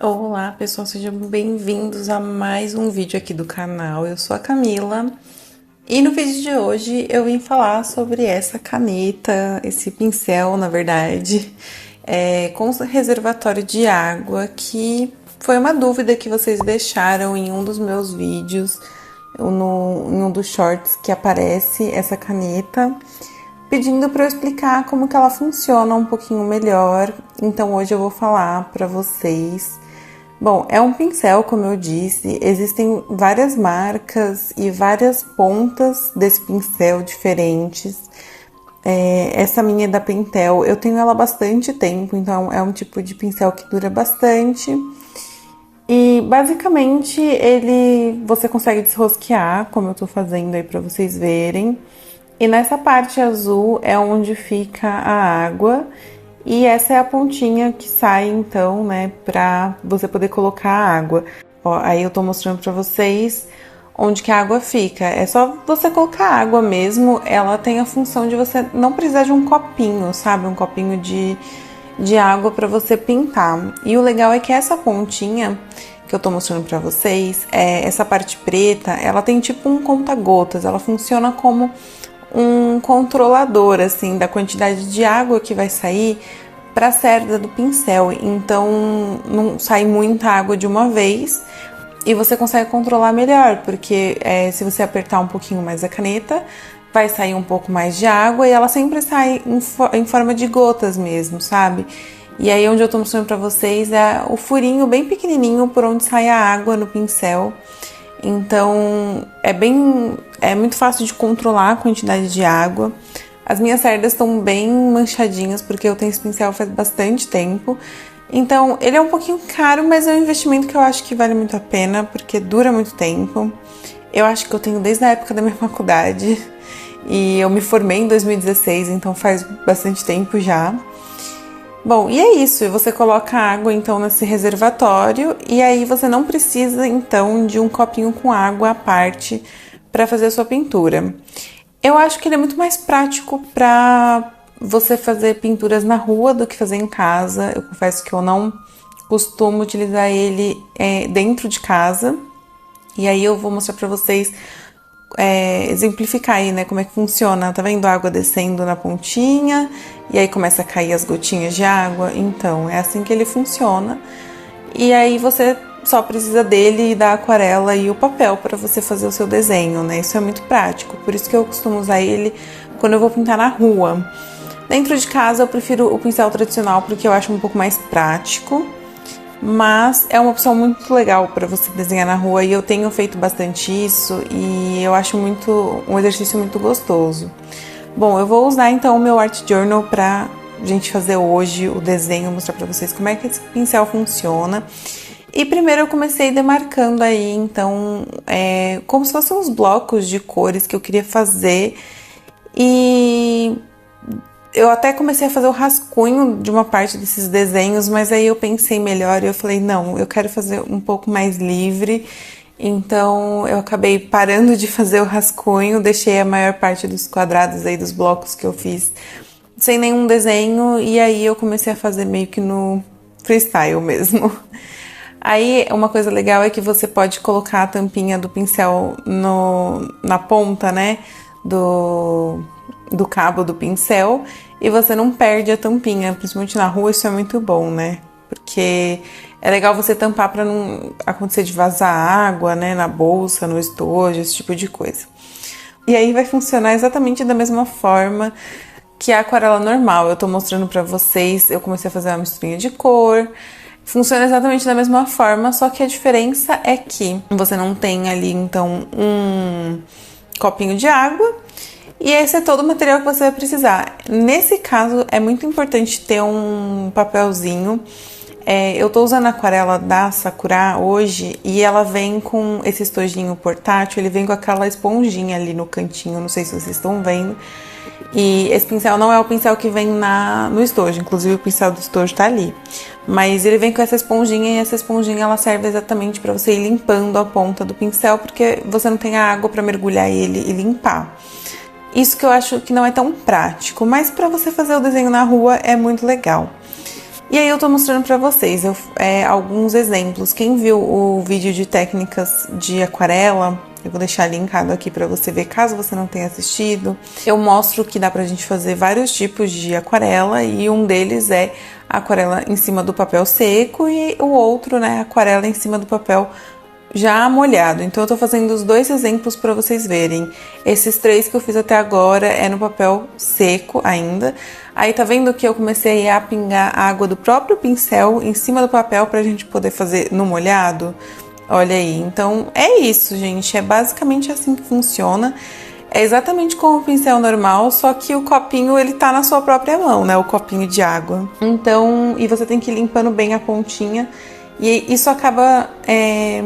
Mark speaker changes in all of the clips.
Speaker 1: Olá pessoal, sejam bem-vindos a mais um vídeo aqui do canal. Eu sou a Camila e no vídeo de hoje eu vim falar sobre essa caneta, esse pincel na verdade, com reservatório de água, que foi uma dúvida que vocês deixaram em um dos meus vídeos, em um dos shorts que aparece essa caneta, pedindo para eu explicar como que ela funciona um pouquinho melhor. Então hoje eu vou falar para vocês. Bom, é um pincel, como eu disse, existem várias marcas e várias pontas desse pincel diferentes. Essa minha é da Pentel, eu tenho ela há bastante tempo, então é um tipo de pincel que dura bastante. E basicamente você consegue desrosquear, como eu tô fazendo aí pra vocês verem. E nessa parte azul é onde fica a água. E essa é a pontinha que sai, então, né, pra você poder colocar a água. Ó, aí eu tô mostrando pra vocês onde que a água fica. É só você colocar a água mesmo, ela tem a função de você não precisar de um copinho, sabe? Um copinho de água pra você pintar. E o legal é que essa pontinha que eu tô mostrando pra vocês, essa parte preta, ela tem tipo um conta-gotas, ela funciona como um controlador, assim, da quantidade de água que vai sair para a cerda do pincel. Então, não sai muita água de uma vez e você consegue controlar melhor, porque se você apertar um pouquinho mais a caneta, vai sair um pouco mais de água e ela sempre sai em forma de gotas mesmo, sabe? E aí, onde eu tô mostrando pra vocês é o furinho bem pequenininho por onde sai a água no pincel. Então, é muito fácil de controlar a quantidade de água. As minhas cerdas estão bem manchadinhas, porque eu tenho esse pincel faz bastante tempo. Então, ele é um pouquinho caro, mas é um investimento que eu acho que vale muito a pena, porque dura muito tempo. Eu acho que eu tenho desde a época da minha faculdade, e eu me formei em 2016, então faz bastante tempo já. Bom, e é isso, você coloca água então nesse reservatório e aí você não precisa então de um copinho com água à parte para fazer a sua pintura. Eu acho que ele é muito mais prático para você fazer pinturas na rua do que fazer em casa. Eu confesso que eu não costumo utilizar ele dentro de casa. E aí eu vou mostrar para vocês exemplificar aí, né, como é que funciona. Tá vendo a água descendo na pontinha e aí começa a cair as gotinhas de água? Então, é assim que ele funciona. E aí você só precisa dele e da aquarela e o papel para você fazer o seu desenho, né? Isso é muito prático, por isso que eu costumo usar ele quando eu vou pintar na rua. Dentro de casa eu prefiro o pincel tradicional porque eu acho um pouco mais prático, mas é uma opção muito legal para você desenhar na rua e eu tenho feito bastante isso e eu acho um exercício muito gostoso. Bom, eu vou usar então o meu Art Journal pra gente fazer hoje o desenho, mostrar pra vocês como é que esse pincel funciona. E primeiro eu comecei demarcando aí, então, como se fossem uns blocos de cores que eu queria fazer. E eu até comecei a fazer o rascunho de uma parte desses desenhos, mas aí eu pensei melhor e eu falei, não, eu quero fazer um pouco mais livre. Então eu acabei parando de fazer o rascunho, deixei a maior parte dos quadrados aí dos blocos que eu fiz sem nenhum desenho e aí eu comecei a fazer meio que no freestyle mesmo. Aí uma coisa legal é que você pode colocar a tampinha do pincel na ponta, né, do cabo do pincel e você não perde a tampinha, principalmente na rua isso é muito bom, né, porque é legal você tampar para não acontecer de vazar água, né, na bolsa, no estojo, esse tipo de coisa. E aí vai funcionar exatamente da mesma forma que a aquarela normal. Eu tô mostrando pra vocês, eu comecei a fazer uma misturinha de cor. Funciona exatamente da mesma forma, só que a diferença é que você não tem ali, então, um copinho de água. E esse é todo o material que você vai precisar. Nesse caso, é muito importante ter um papelzinho. Eu tô usando a aquarela da Sakura hoje e ela vem com esse estojinho portátil, ele vem com aquela esponjinha ali no cantinho, não sei se vocês estão vendo. E esse pincel não é o pincel que vem no estojo, inclusive o pincel do estojo tá ali. Mas ele vem com essa esponjinha e essa esponjinha ela serve exatamente para você ir limpando a ponta do pincel, porque você não tem a água para mergulhar ele e limpar. Isso que eu acho que não é tão prático, mas para você fazer o desenho na rua é muito legal. E aí eu tô mostrando pra vocês alguns exemplos. Quem viu o vídeo de técnicas de aquarela, eu vou deixar linkado aqui pra você ver, caso você não tenha assistido. Eu mostro que dá pra gente fazer vários tipos de aquarela e um deles é a aquarela em cima do papel seco e o outro, né, aquarela em cima do papel já molhado. Então eu tô fazendo os dois exemplos para vocês verem. Esses três que eu fiz até agora é no papel seco ainda. Aí tá vendo que eu comecei a pingar a água do próprio pincel em cima do papel pra gente poder fazer no molhado? Olha aí, então é isso, gente, é basicamente assim que funciona. É exatamente como o pincel normal, só que o copinho ele tá na sua própria mão, né, o copinho de água. Então, e você tem que ir limpando bem a pontinha, e isso acaba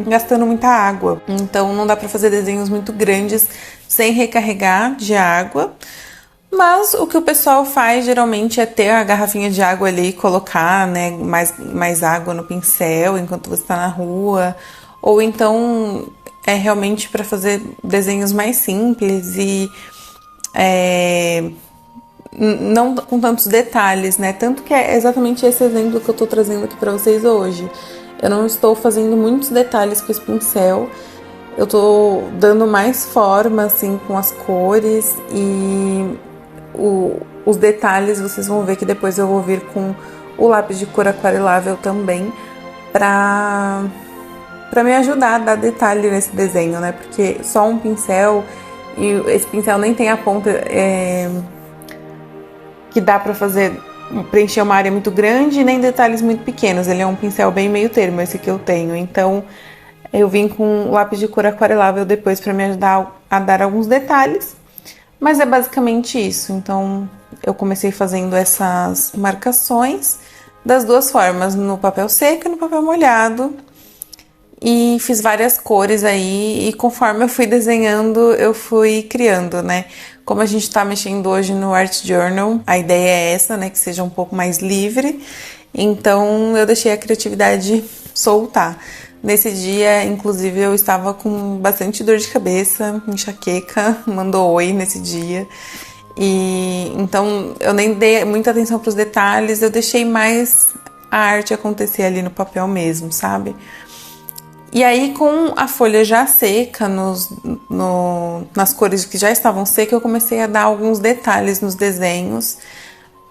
Speaker 1: gastando muita água. Então não dá pra fazer desenhos muito grandes sem recarregar de água. Mas o que o pessoal faz geralmente é ter a garrafinha de água ali e colocar, né, mais água no pincel enquanto você está na rua. Ou então é realmente para fazer desenhos mais simples e não com tantos detalhes, né? Tanto que é exatamente esse exemplo que eu tô trazendo aqui para vocês hoje. Eu não estou fazendo muitos detalhes com esse pincel. Eu tô dando mais forma, assim, com as cores e os detalhes vocês vão ver que depois eu vou vir com o lápis de cor aquarelável também pra me ajudar a dar detalhe nesse desenho, né? Porque só um pincel, e esse pincel nem tem a ponta que dá pra preencher uma área muito grande, nem detalhes muito pequenos. Ele é um pincel bem meio termo, esse que eu tenho. Então eu vim com o lápis de cor aquarelável depois pra me ajudar a dar alguns detalhes. Mas é basicamente isso. Então eu comecei fazendo essas marcações das duas formas, no papel seco e no papel molhado. E fiz várias cores aí, e conforme eu fui desenhando, eu fui criando, né? Como a gente tá mexendo hoje no Art Journal, a ideia é essa, né? Que seja um pouco mais livre. Então eu deixei a criatividade soltar. Nesse dia, inclusive, eu estava com bastante dor de cabeça, enxaqueca, mandou oi nesse dia. E então eu nem dei muita atenção para os detalhes, eu deixei mais a arte acontecer ali no papel mesmo, sabe? E aí, com a folha já seca, nas cores que já estavam secas, eu comecei a dar alguns detalhes nos desenhos.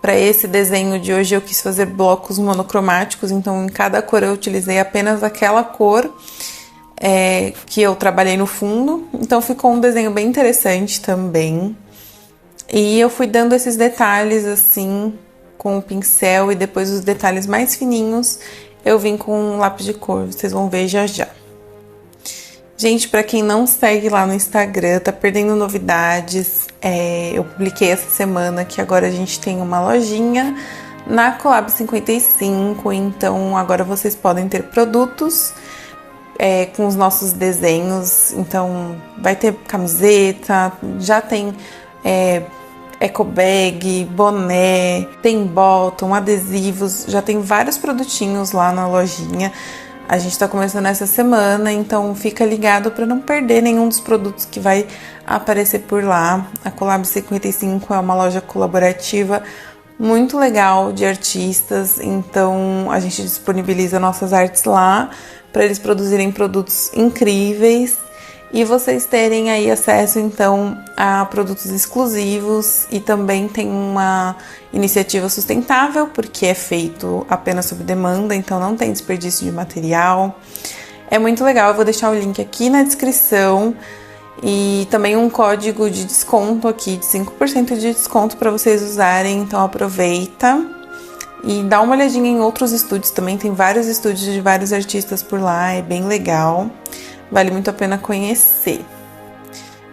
Speaker 1: Para esse desenho de hoje eu quis fazer blocos monocromáticos, então em cada cor eu utilizei apenas aquela cor que eu trabalhei no fundo. Então ficou um desenho bem interessante também. E eu fui dando esses detalhes assim com o pincel, e depois os detalhes mais fininhos eu vim com um lápis de cor, vocês vão ver já já. Gente, pra quem não segue lá no Instagram, tá perdendo novidades. Eu publiquei essa semana que agora a gente tem uma lojinha na Collab 55, então agora vocês podem ter produtos com os nossos desenhos. Então vai ter camiseta, já tem eco bag, boné, tem bottom, adesivos, já tem vários produtinhos lá na lojinha. A gente tá começando essa semana, então fica ligado para não perder nenhum dos produtos que vai aparecer por lá. A Collab 55 é uma loja colaborativa muito legal de artistas, então a gente disponibiliza nossas artes lá para eles produzirem produtos incríveis e vocês terem aí acesso então a produtos exclusivos. E também tem uma iniciativa sustentável, porque é feito apenas sob demanda, então não tem desperdício de material. É muito legal, eu vou deixar o link aqui na descrição e também um código de desconto aqui, de 5% de desconto para vocês usarem, então aproveita. E dá uma olhadinha em outros estúdios também, tem vários estúdios de vários artistas por lá, é bem legal. Vale muito a pena conhecer.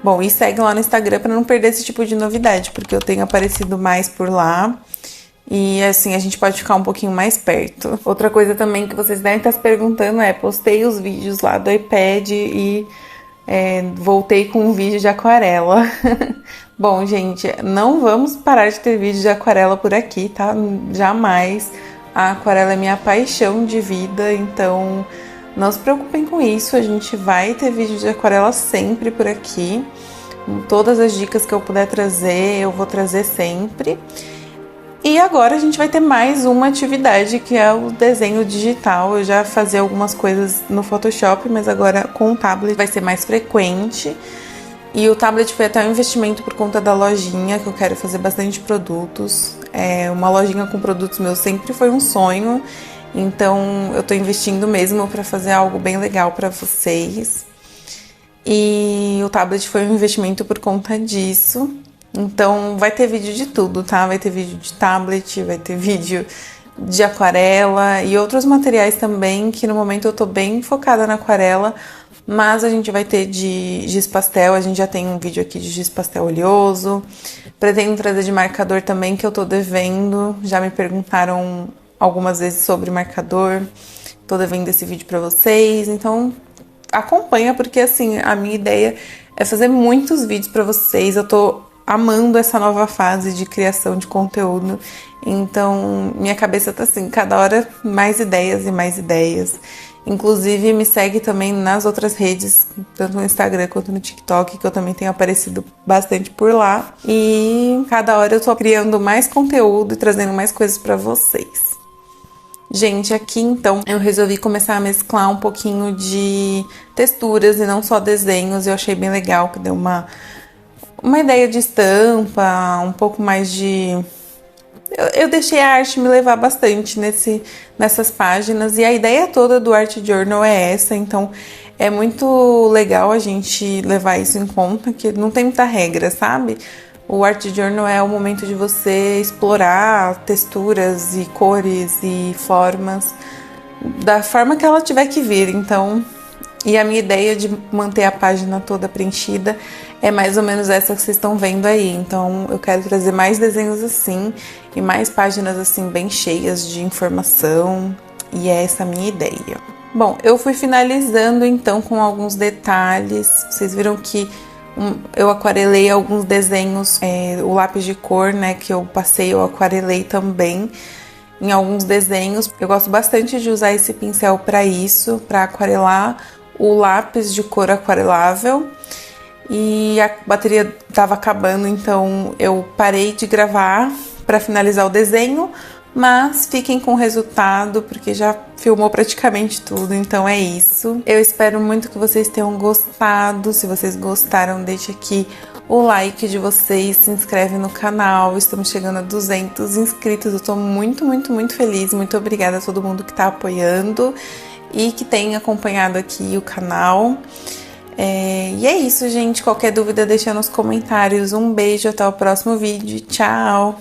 Speaker 1: Bom, e segue lá no Instagram para não perder esse tipo de novidade, porque eu tenho aparecido mais por lá. E assim a gente pode ficar um pouquinho mais perto. Outra coisa também que vocês devem estar se perguntando postei os vídeos lá do iPad e voltei com um vídeo de aquarela. Bom, gente, não vamos parar de ter vídeo de aquarela por aqui, tá? Jamais. A aquarela é minha paixão de vida, então não se preocupem com isso, a gente vai ter vídeo de aquarela sempre por aqui. Todas as dicas que eu puder trazer, eu vou trazer sempre. E agora a gente vai ter mais uma atividade, que é o desenho digital. Eu já fazia algumas coisas no Photoshop, mas agora com o tablet vai ser mais frequente. E o tablet foi até um investimento por conta da lojinha, que eu quero fazer bastante produtos. Uma lojinha com produtos meus sempre foi um sonho, então eu tô investindo mesmo para fazer algo bem legal para vocês. E o tablet foi um investimento por conta disso. Então vai ter vídeo de tudo, tá? Vai ter vídeo de tablet, vai ter vídeo de aquarela e outros materiais também, que no momento eu tô bem focada na aquarela, mas a gente vai ter de giz pastel, a gente já tem um vídeo aqui de giz pastel oleoso. Pretendo trazer de marcador também, que eu tô devendo, já me perguntaram algumas vezes sobre marcador, tô devendo esse vídeo pra vocês, então acompanha, porque assim, a minha ideia é fazer muitos vídeos pra vocês, eu tô amando essa nova fase de criação de conteúdo, então minha cabeça tá assim, cada hora mais ideias e mais ideias. Inclusive me segue também nas outras redes, tanto no Instagram quanto no TikTok, que eu também tenho aparecido bastante por lá. E cada hora eu tô criando mais conteúdo e trazendo mais coisas pra vocês. Gente, aqui então eu resolvi começar a mesclar um pouquinho de texturas e não só desenhos. Eu achei bem legal, que deu uma ideia de estampa, um pouco mais de... Eu deixei a arte me levar bastante nessas páginas, e a ideia toda do Art Journal é essa, então é muito legal a gente levar isso em conta, que não tem muita regra, sabe? O Art Journal é o momento de você explorar texturas e cores e formas da forma que ela tiver que vir, então... E a minha ideia de manter a página toda preenchida é mais ou menos essa que vocês estão vendo aí. Então eu quero trazer mais desenhos assim e mais páginas assim bem cheias de informação, e é essa a minha ideia. Bom, eu fui finalizando então com alguns detalhes. Vocês viram que eu aquarelei alguns desenhos, o lápis de cor, né, que eu passei, eu aquarelei também em alguns desenhos. Eu gosto bastante de usar esse pincel para isso, para aquarelar o lápis de cor aquarelável, e a bateria estava acabando, então eu parei de gravar para finalizar o desenho, mas fiquem com o resultado, porque já filmou praticamente tudo, então é isso. Eu espero muito que vocês tenham gostado. Se vocês gostaram, deixe aqui o like de vocês, se inscreve no canal. Estamos chegando a 200 inscritos, eu tô muito, muito, muito feliz. Muito obrigada a todo mundo que tá apoiando e que tem acompanhado aqui o canal. E é isso, gente. Qualquer dúvida, deixa nos comentários. Um beijo, até o próximo vídeo. Tchau!